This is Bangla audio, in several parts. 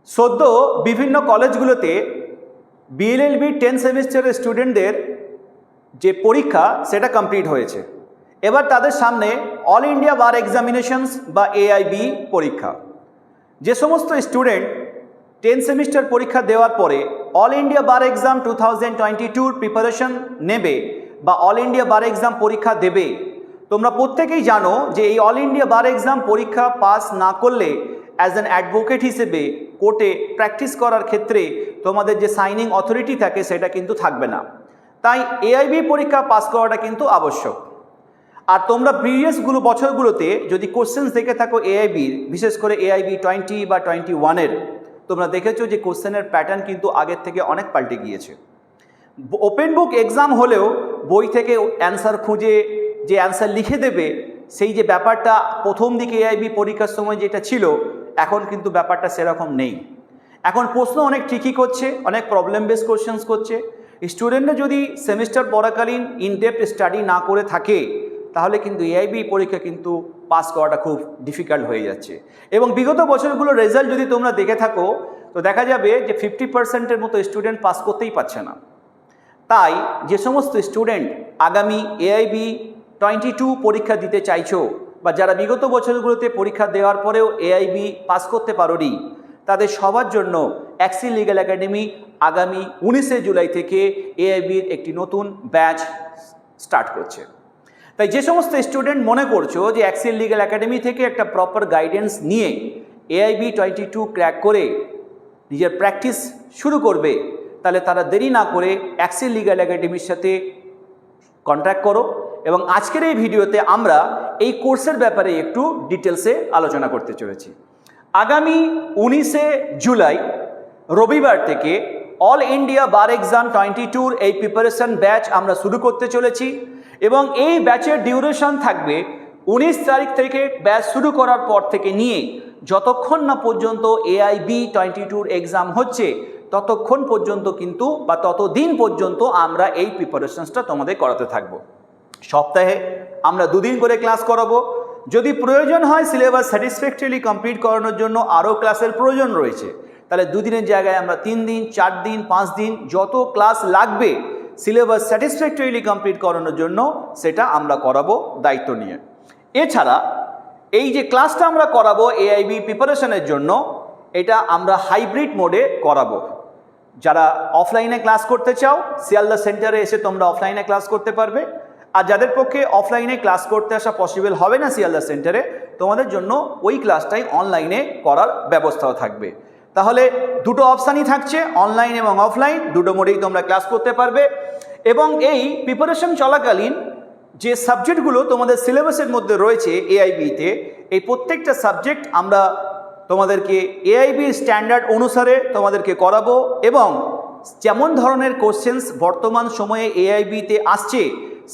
সদ্য বিভিন্ন কলেজগুলোতে বিএলএলবি 10 সেমিস্টারের স্টুডেন্টদের যে পরীক্ষা সেটা কমপ্লিট হয়েছে। এবার তাদের সামনে অল ইন্ডিয়া বার এক্সামিনেশনস বা এআইবি পরীক্ষা। যে সমস্ত স্টুডেন্ট 10 সেমিস্টার পরীক্ষা দেওয়ার পরে অল ইন্ডিয়া বার এক্সাম 2022 প্রিপারেশন নেবে বা অল ইন্ডিয়া বার এক্সাম পরীক্ষা দেবে, তোমরা প্রত্যেকেই জানো যে এই অল ইন্ডিয়া বার এক্সাম পরীক্ষা পাস না করলে অ্যাজ অ্যান অ্যাডভোকেট হিসেবে কোর্টে প্র্যাকটিস করার ক্ষেত্রে তোমাদের যে সাইনিং অথরিটি থাকে সেটা কিন্তু থাকবে না। তাই এআইবি পরীক্ষা পাস করাটা কিন্তু আবশ্যক। আর তোমরা প্রিভিয়াসগুলো বছরগুলোতে যদি কোশ্চেন্স দেখে থাকো এআইবির, বিশেষ করে এআইবি 20 বা 21-এর, তোমরা দেখেছো যে কোশ্চেনের প্যাটার্ন কিন্তু আগের থেকে অনেক পাল্টে গিয়েছে। ওপেন বুক এক্সাম হলেও বই থেকে অ্যান্সার খুঁজে যে অ্যান্সার লিখে দেবে, সেই যে ব্যাপারটা প্রথম দিকে এআইবি পরীক্ষার সময় যেটা ছিল, এখন কিন্তু ব্যাপারটা সেরকম নেই। এখন প্রশ্ন অনেক ট্রিকি করছে, অনেক প্রবলেম বেস কোশ্চেন্স করছে। স্টুডেন্টরা যদি সেমিস্টার পড়াকালীন ইনডেপথ স্টাডি না করে থাকে তাহলে কিন্তু এআইবি পরীক্ষা কিন্তু পাস করাটা খুব ডিফিকাল্ট হয়ে যাচ্ছে। এবং বিগত বছরগুলোর রেজাল্ট যদি তোমরা দেখে থাকো তো দেখা যাবে যে 50%-এর মতো স্টুডেন্ট পাস করতেই পারছে না। তাই যে সমস্ত স্টুডেন্ট আগামী এআইবি 22 পরীক্ষা দিতে চাইছো বা যারা বিগত বছরগুলোতে পরীক্ষা দেওয়ার পরেও এআইবি পাস করতে পারোনি, তাদের সবার জন্য অ্যাক্সিল লিগ্যাল একাডেমি আগামী 19শে জুলাই থেকে এআইবির একটি নতুন ব্যাচ স্টার্ট করছে। তাই যে সমস্ত স্টুডেন্ট মনে করছো যে অ্যাক্সিল লিগ্যাল একাডেমি থেকে একটা প্রপার গাইডেন্স নিয়ে এআইবি 22 ক্র্যাক করে নিজের প্র্যাকটিস শুরু করবে, তাহলে তারা দেরি না করে অ্যাক্সিল লিগ্যাল একাডেমির সাথে কন্ট্যাক্ট করো। এবং আজকের এই ভিডিওতে আমরা এই কোর্সের ব্যাপারে একটু ডিটেলসে আলোচনা করতে চলেছি। আগামী 19শে জুলাই রবিবার থেকে অল ইন্ডিয়া বার এক্সাম 22-র এই প্রিপারেশন ব্যাচ আমরা শুরু করতে চলেছি এবং এই ব্যাচের ডিউরেশন থাকবে 19 তারিখ থেকে ব্যাচ শুরু করার পর থেকে নিয়ে যতক্ষণ না পর্যন্ত এআইবি 22-র এক্সাম হচ্ছে ততক্ষণ পর্যন্ত কিন্তু বা ততদিন পর্যন্ত আমরা এই প্রিপারেশনসটা তোমাদের করাতে থাকবো। সপ্তাহে আমরা 2 দিন করে ক্লাস করাবো। যদি প্রয়োজন হয় সিলেবাস স্যাটিসফ্যাক্টরিলি কমপ্লিট করানোর জন্য আরও ক্লাসের প্রয়োজন রয়েছে, তাহলে 2 দিনের জায়গায় আমরা 3 দিন, 4 দিন, 5 দিন যত ক্লাস লাগবে সিলেবাস স্যাটিসফ্যাক্টরিলি কমপ্লিট করানোর জন্য সেটা আমরা করাবো দায়িত্ব নিয়ে। এছাড়া এই যে ক্লাসটা আমরা করাবো এআইবি প্রিপারেশনের জন্য, এটা আমরা হাইব্রিড মোডে করাবো। যারা অফলাইনে ক্লাস করতে চাও শিয়ালদা সেন্টারে এসে তোমরা অফলাইনে ক্লাস করতে পারবে, আর যাদের পক্ষে অফলাইনে ক্লাস করতে আসা পসিবল হবে না শিয়ালদা সেন্টারে, তোমাদের জন্য ওই ক্লাসটাই অনলাইনে করার ব্যবস্থাও থাকবে। তাহলে দুটো অপশানই থাকছে, অনলাইন এবং অফলাইন, দুটো মোডেই তোমরা ক্লাস করতে পারবে। এবং এই প্রিপারেশন চলাকালীন যে সাবজেক্টগুলো তোমাদের সিলেবাসের মধ্যে রয়েছে এআইবিতে, এই প্রত্যেকটা সাবজেক্ট আমরা তোমাদেরকে এআইবির স্ট্যান্ডার্ড অনুসারে তোমাদেরকে করাবো এবং যেমন ধরনের কোশ্চেন্স বর্তমান সময়ে এআইবিতে আসছে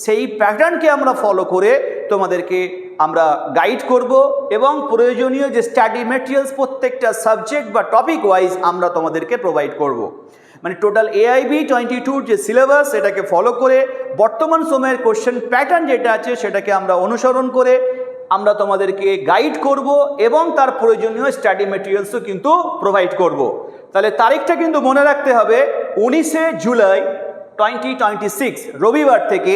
সেই প্যাটার্নকে আমরা ফলো করে তোমাদেরকে আমরা গাইড করব এবং প্রয়োজনীয় যে স্টাডি ম্যাটেরিয়ালস প্রত্যেকটা সাবজেক্ট বা টপিক ওয়াইজ আমরা তোমাদেরকে প্রোভাইড করব। মানে টোটাল এআইবি 22-র যে সিলেবাস সেটাকে ফলো করে বর্তমান সময়ের কোশ্চেন প্যাটার্ন যেটা আছে সেটাকে আমরা অনুসরণ করে আমরা তোমাদেরকে গাইড করব এবং তার প্রয়োজনীয় স্টাডি ম্যাটেরিয়ালসও কিন্তু প্রোভাইড করব। তাহলে তারিখটা কিন্তু মনে রাখতে হবে, 19শে জুলাই 2026 রবিবার থেকে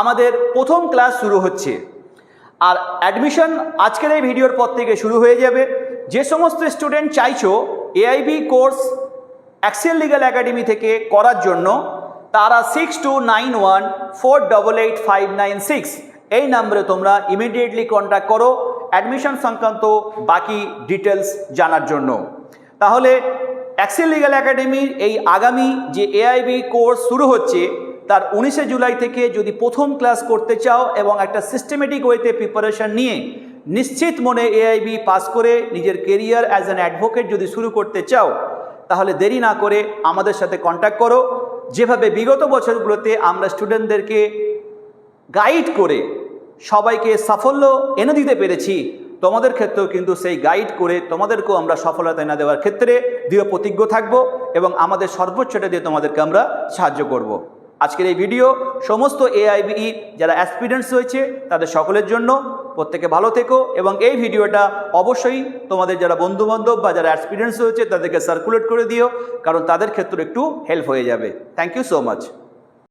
আমাদের প্রথম ক্লাস শুরু হচ্ছে। আর অ্যাডমিশন আজকের এই ভিডিওর পর থেকে শুরু হয়ে যাবে। যে সমস্ত স্টুডেন্ট চাইছো এআইবি কোর্স অ্যাক্সিল লিগ্যাল একাডেমি থেকে করার জন্য, তারা 6291488596 এই নম্বরে তোমরা ইমিডিয়েটলি কন্ট্যাক্ট করো অ্যাডমিশন সংক্রান্ত বাকি ডিটেলস জানার জন্য। তাহলে অ্যাক্সিল লিগ্যাল একাডেমির এই আগামী যে এআইবি কোর্স শুরু হচ্ছে তার 19শে জুলাই থেকে যদি প্রথম ক্লাস করতে চাও এবং একটা সিস্টেমেটিক ওয়েতে প্রিপারেশন নিয়ে নিশ্চিত মনে এআইবি পাস করে নিজের কেরিয়ার অ্যাজ অ্যান অ্যাডভোকেট যদি শুরু করতে চাও, তাহলে দেরি না করে আমাদের সাথে কন্ট্যাক্ট করো। যেভাবে বিগত বছরগুলোতে আমরা স্টুডেন্টদেরকে গাইড করে সবাইকে সাফল্য এনে দিতে পেরেছি, তোমাদের ক্ষেত্রেও কিন্তু সেই গাইড করে তোমাদেরকেও আমরা সফলতা এনে দেওয়ার ক্ষেত্রে দৃঢ় প্রতিজ্ঞ থাকব এবং আমাদের সর্বোচ্চটা দিয়ে তোমাদেরকে আমরা সাহায্য করব। আজকের এই ভিডিও সমস্ত এআইবি যারা অ্যাসপিরেন্টস রয়েছে তাদের সকলের জন্য। প্রত্যেকে ভালো থেকো এবং এই ভিডিওটা অবশ্যই তোমাদের যারা বন্ধুবান্ধব বা যারা এক্সপিরিয়েন্স হয়েছে তাদেরকে সার্কুলেট করে দিও, কারণ তাদের ক্ষেত্রে একটু হেল্প হয়ে যাবে। Thank you so much.